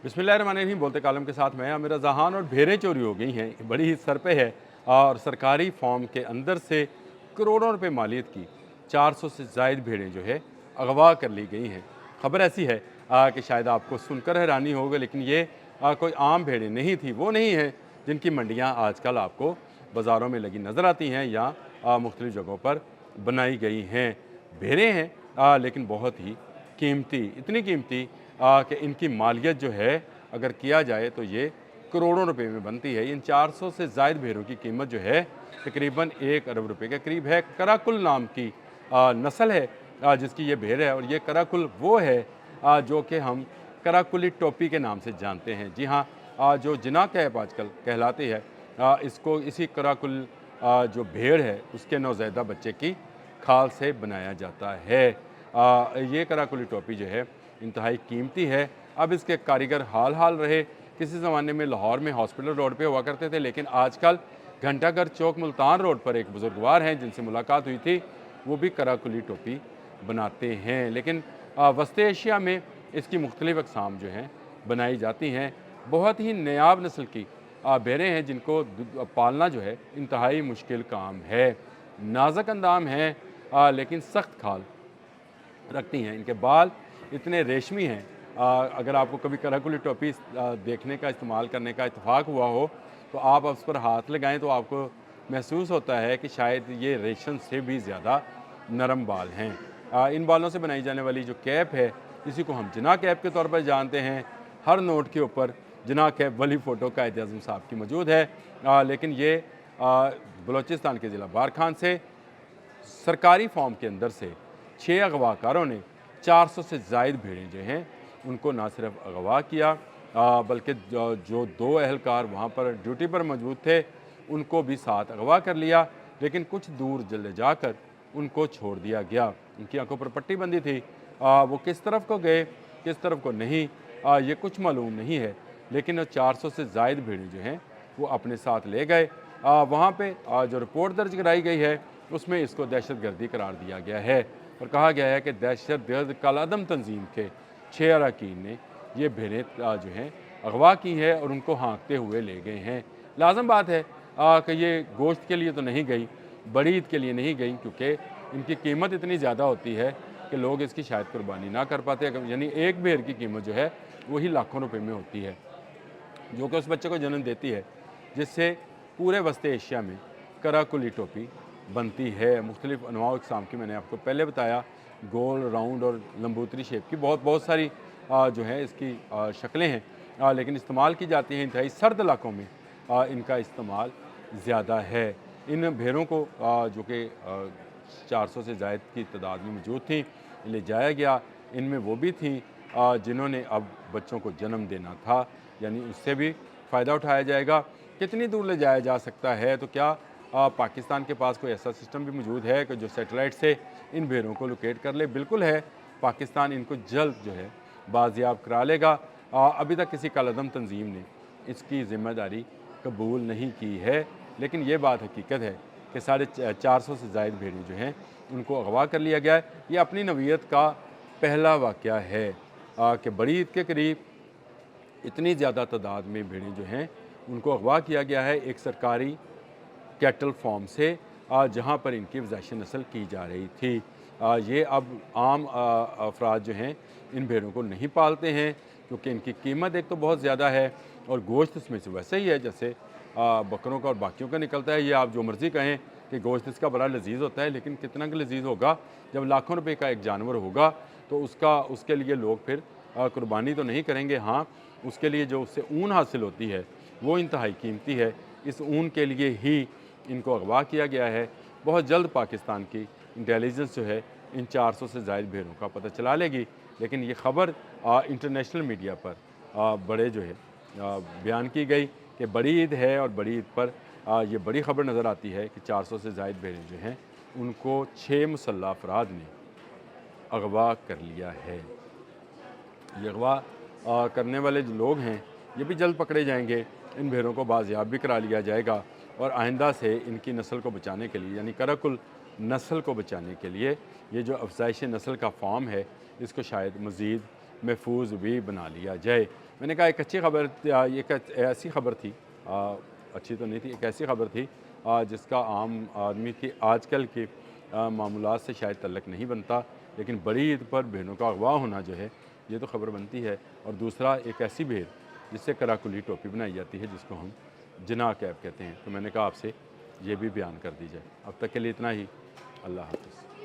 बिस्मिल्लाहिर्रहमानिर्रहीम। बोलते कालम के साथ मैं आमिर जहान। और भेड़ें चोरी हो गई हैं, बड़ी ही सर पे है। और सरकारी फार्म के अंदर से करोड़ों रुपए मालियत की 400 से ज़ायद भेड़ें जो है अगवा कर ली गई हैं। खबर ऐसी है कि शायद आपको सुनकर हैरानी होगी, लेकिन ये कोई आम भेड़ें नहीं थी। वो नहीं हैं जिनकी मंडियाँ आजकल आपको बाज़ारों में लगी नज़र आती हैं या मुख्तलिफ़ जगहों पर बनाई गई हैं। भेड़ें हैं लेकिन बहुत ही कीमती, इतनी कीमती कि इनकी मालियत जो है अगर किया जाए तो ये करोड़ों रुपए में बनती है। इन 400 से ज़ायद भेड़ों की कीमत जो है तकरीबन 1 अरब रुपए के करीब है। कराकुल नाम की नस्ल है जिसकी ये भेड़ है। और ये कराकुल वो है जो कि हम कराकुली टोपी के नाम से जानते हैं। जी हाँ, जो जिना कैप आजकल कहलाती है, इसको इसी कराकुल जो भेड़ है उसके नौज़ैदा बच्चे की खाल से बनाया जाता है। ये कराकुली टोपी जो है इंतहाई कीमती है। अब इसके कारीगर हाल हाल रहे। किसी ज़माने में लाहौर में हॉस्पिटल रोड पे हुआ करते थे, लेकिन आजकल घंटाघर चौक मुल्तान रोड पर एक बुजुर्गवार हैं जिनसे मुलाकात हुई थी, वो भी कराकुली टोपी बनाते हैं। लेकिन वस्ती एशिया में इसकी मुख्तलिफ़ अक़साम जो हैं बनाई जाती हैं। बहुत ही नायाब नस्ल की भेड़ें हैं जिनको पालना जो है इंतहाई मुश्किल काम है। नाज़ुक अंदाम हैं लेकिन सख्त खाल रखती हैं। इनके बाल इतने रेशमी हैं, अगर आपको कभी कराकुली टोपी देखने का, इस्तेमाल करने का इत्तेफाक हुआ हो तो आप उस पर हाथ लगाएं तो आपको महसूस होता है कि शायद ये रेशम से भी ज़्यादा नरम बाल हैं। इन बालों से बनाई जाने वाली जो कैप है, इसी को हम जिना कैप के तौर पर जानते हैं। हर नोट के ऊपर जिना कैप वाली फ़ोटो कायद-ए-आज़म साहब की मौजूद है। लेकिन ये बलूचिस्तान के ज़िला बारखान से सरकारी फार्म के अंदर से 6 अगवाकारों ने 400 से ज़ायद भेड़ें जो हैं उनको ना सिर्फ अगवा किया, बल्कि जो 2 अहलकार वहाँ पर ड्यूटी पर मौजूद थे उनको भी साथ अगवा कर लिया। लेकिन कुछ दूर ले जाकर उनको छोड़ दिया गया। उनकी आंखों पर पट्टी बंधी थी। वो किस तरफ को गए, किस तरफ को नहीं, ये कुछ मालूम नहीं है। लेकिन 400 से ज़ायद भेड़ें जो हैं वो अपने साथ ले गए। वहाँ पे जो रिपोर्ट दर्ज कराई गई है उसमें इसको दहशतगर्दी करार दिया गया है और कहा गया है कि दहशतगर्द कालादम तंजीम के 6 अरकान ने ये भेड़ें जो हैं अगवा की है और उनको हाँकते हुए ले गए हैं। लाजम बात है कि ये गोश्त के लिए तो नहीं गई, बड़ी ईद के लिए नहीं गई, क्योंकि इनकी कीमत इतनी ज़्यादा होती है कि लोग इसकी शायद कुर्बानी ना कर पाते। यानी एक भेड़ की कीमत जो है वही लाखों रुपए में होती है, जो कि उस बच्चे को जन्म देती है, जिससे पूरे वस्ती एशिया में कराकुली टोपी बनती है। मुख्तलिफ़ अनवा इक़साम की मैंने आपको पहले बताया, गोल, राउंड और लंबूतरी शेप की बहुत सारी जो है इसकी शक्लें हैं, लेकिन इस्तेमाल की जाती हैं इंतहाई सर्द इलाकों में। इनका इस्तेमाल ज़्यादा है। इन भेड़ों को जो कि 400 से ज़ायद की तादाद में मौजूद थी, ले जाया गया। इनमें वो भी थी जिन्होंने अब बच्चों को जन्म देना था, यानी उससे भी फ़ायदा उठाया जाएगा। कितनी दूर ले जाया जा सकता है, तो क्या पाकिस्तान के पास कोई ऐसा सिस्टम भी मौजूद है कि जो सैटेलाइट से इन भेड़ों को लोकेट कर ले? बिल्कुल है। पाकिस्तान इनको जल्द जो है बाजियाब करा लेगा। अभी तक किसी कालादम तंजीम ने इसकी ज़िम्मेदारी कबूल नहीं की है, लेकिन ये बात हकीकत है कि 450 से ज़ायद भेड़ें जो हैं उनको अगवा कर लिया गया है। ये अपनी नवीयत का पहला वाक़या है कि बड़ी ईद के करीब इतनी ज़्यादा तादाद में भेड़ें जो हैं उनको अगवा किया गया है एक सरकारी कैटल फार्म से, जहाँ पर इनकी अफ़ज़ाइश नस्ल की जा रही थी। ये अब आम अफराद जो हैं इन भेड़ों को नहीं पालते हैं, क्योंकि इनकी कीमत एक तो बहुत ज़्यादा है और गोश्त इसमें से वैसे ही है जैसे बकरों का और बाकियों का निकलता है। ये आप जो मर्ज़ी कहें कि गोश्त इसका बड़ा लजीज़ होता है, लेकिन कितना लजीज़ होगा जब लाखों रुपए का एक जानवर होगा तो उसके लिए लोग फिर कुर्बानी तो नहीं करेंगे। हाँ, उसके लिए जो उससे ऊन हासिल होती है वो इंतहाई कीमती है। इस ऊन के लिए ही इनको अगवा किया गया है। बहुत जल्द पाकिस्तान की इंटेलिजेंस जो है इन 400 से ज़ायद भेड़ों का पता चला लेगी। लेकिन ये ख़बर इंटरनेशनल मीडिया पर बड़े जो है बयान की गई कि बड़ी ईद है और बड़ी ईद पर ये बड़ी ख़बर नज़र आती है कि 400 से ज़ायद भेड़ें जो हैं उनको 6 मुसल्लह अफराद ने अगवा कर लिया है। ये अगवा करने वाले जो लोग हैं ये भी जल्द पकड़े जाएंगे। इन भेड़ों को बाजियाब भी करा लिया जाएगा और आइंदा से इनकी नस्ल को बचाने के लिए, यानी कराकुल नस्ल को बचाने के लिए, ये जो अफ़ज़ाइश नस्ल का फार्म है इसको शायद मज़ीद महफूज भी बना लिया जाए। मैंने कहा एक अच्छी खबर, ये एक ऐसी खबर थी, अच्छी तो नहीं थी, एक ऐसी खबर थी जिसका आम आदमी की आजकल के मामूलात से शायद तल्लक नहीं बनता, लेकिन बड़ी ईद पर भेड़ों का अगवा होना जो है ये तो खबर बनती है। और दूसरा एक ऐसी भेड़ जिससे कराकुली टोपी बनाई जाती है, जिसको हम जना कैप कहते हैं। तो मैंने कहा आपसे ये भी बयान कर दी जाए। अब तक के लिए इतना ही। अल्लाह हाफ़िज़।